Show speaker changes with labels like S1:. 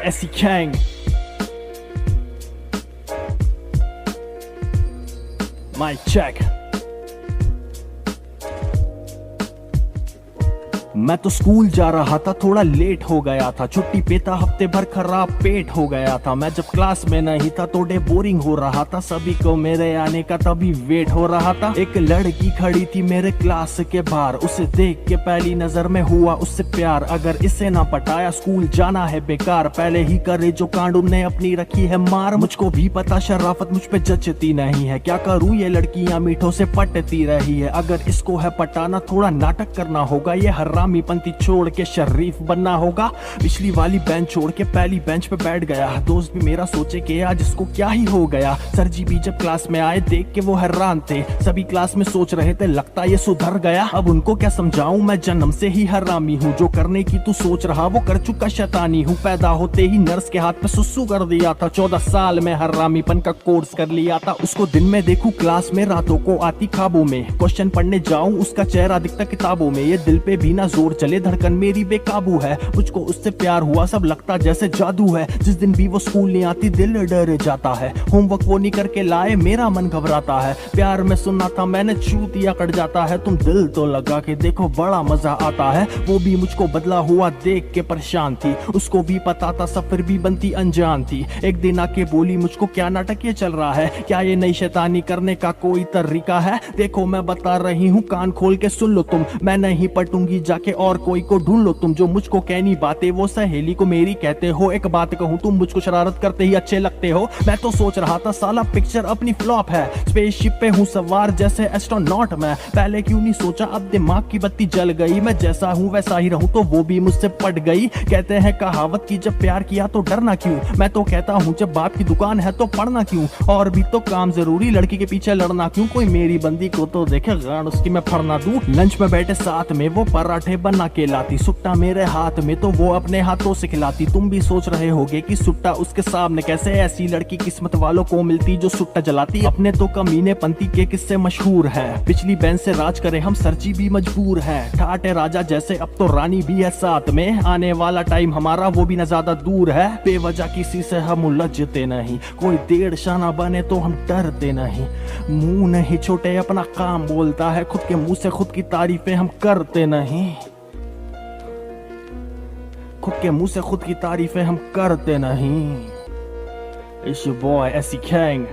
S1: SC Kang. Mic check. मैं तो school जा रहा था, थोड़ा लेट हो गया था। छुट्टी पे था, हफ्ते भर खराब पेट हो गया था। मैं जब क्लास में नहीं था तो डे बोरिंग हो रहा था। सभी को मेरे आने का तभी वेट हो रहा था। एक लड़की खड़ी थी मेरे क्लास के बाहर, उसे देख के पहली नजर में हुआ उससे प्यार। अगर इसे ना पटाया स्कूल जाना है बेकार। पहले ही करे जो कांड उन्हें अपनी रखी है मार। मुझको भी पता शराफत मुझ पे जचती नहीं है, क्या करूँ ये लड़कियां मीठों से पटती रही है। अगर इसको है पटाना थोड़ा नाटक करना होगा, ये हरामी पंथी छोड़ के शरीफ बनना होगा। पिछली वाली बेंच छोड़ के पहली बेंच पे बैठ गया। दोस्त भी मेरा सोचे कि आज इसको क्या ही हो गया। सर जी भी जब क्लास में आए देख के वो हैरान थे। सभी क्लास में सोच रहे थे लगता ये सुधर गया। अब उनको क्या समझाऊं, मैं जन्म से ही हरामी हूँ। जो करने की तू सोच रहा वो कर चुका शैतानी हूँ। पैदा होते ही नर्स के हाथ पे सुसु कर दिया था। 14 साल में हरामीपन का कोर्स कर लिया था। उसको दिन में देखूं क्लास में, रातों को आती ख्वाबों में। क्वेश्चन पढ़ने जाऊं उसका चेहरा दिखता किताबों में। ये दिल पे भी ना जोर चले, धड़कन मेरी बेकाबू है। मुझको उससे प्यार हुआ, सब लगता जैसे जादू है। जिस दिन भी वो स्कूल नहीं आती दिल डर जाता है। होमवर्क वो नहीं करके लाए मेरा मन घबराता है। प्यार में सुनना था मैंने चूतिया कट जाता है। तुम दिल तो लगा के देखो बड़ा मजा आता है। वो भी मुझको बदला हुआ देख के परेशान थी। उसको भी पता था सब फिर भी बनती अनजान थी। एक दिन आके बोली मुझको क्या नाटक ये चल रहा है, क्या ये नई शैतानी करने का कोई तरीका है। देखो मैं बता रही हूँ कान खोल के सुन लो तुम। मैं नहीं पटूंगी जाके और कोई को ढूंढ लो तुम। जो मुझको कहनी बातें वो सहेली को मेरी कहते हो। एक बात कहूँ तुम मुझको शरारत करते ही अच्छे लगते हो। मैं तो सोच रहा था साला पिक्चर अपनी फ्लॉप है। स्पेसशिप पे हूँ सवार जैसे एस्ट्रोनॉट मैं। पहले क्यों नहीं सोचा, अब दिमाग की बत्ती जल गई। मैं जैसा हूँ वैसा ही रहूँ तो वो भी मुझसे पट गई। कहते हैं कहावत की जब प्यार किया तो डरना क्यों। मैं तो कहता हूँ जब बाप की दुकान है तो पढ़ना क्यों। और भी तो काम जरूरी, लड़की के पीछे लड़ना क्यों। कोई मेरी बंदी को तो देखे गांड उसकी मैं फड़ना दूं। लंच में बैठे साथ में वो पराठे बना के लाती। सुट्टा मेरे हाथ में तो वो अपने हाथों से खिलाती। तुम भी सोच रहे होगे कि सुट्टा उसके सामने कैसे। ऐसी लड़की किस्मत वालों को मिलती जो सुट्टा जलाती। अपने तो कमीने पंथी के किस्से मशहूर है। पिछली बेंच से राज करे हम सरजी भी मजबूर है। ठाटे राजा जैसे अब तो रानी भी है साथ में। आने वाला टाइम हमारा वो भी न ज्यादा दूर है। बेवजह किसी से हम उलझते नहीं, कोई देर शाना बने तो हम डरते नहीं। मुंह नहीं छोटे अपना काम बोलता है, खुद के मुंह से खुद की तारीफें हम करते नहीं। खुद के मुंह से खुद की तारीफें हम करते नहीं। It's your boy SC Kang.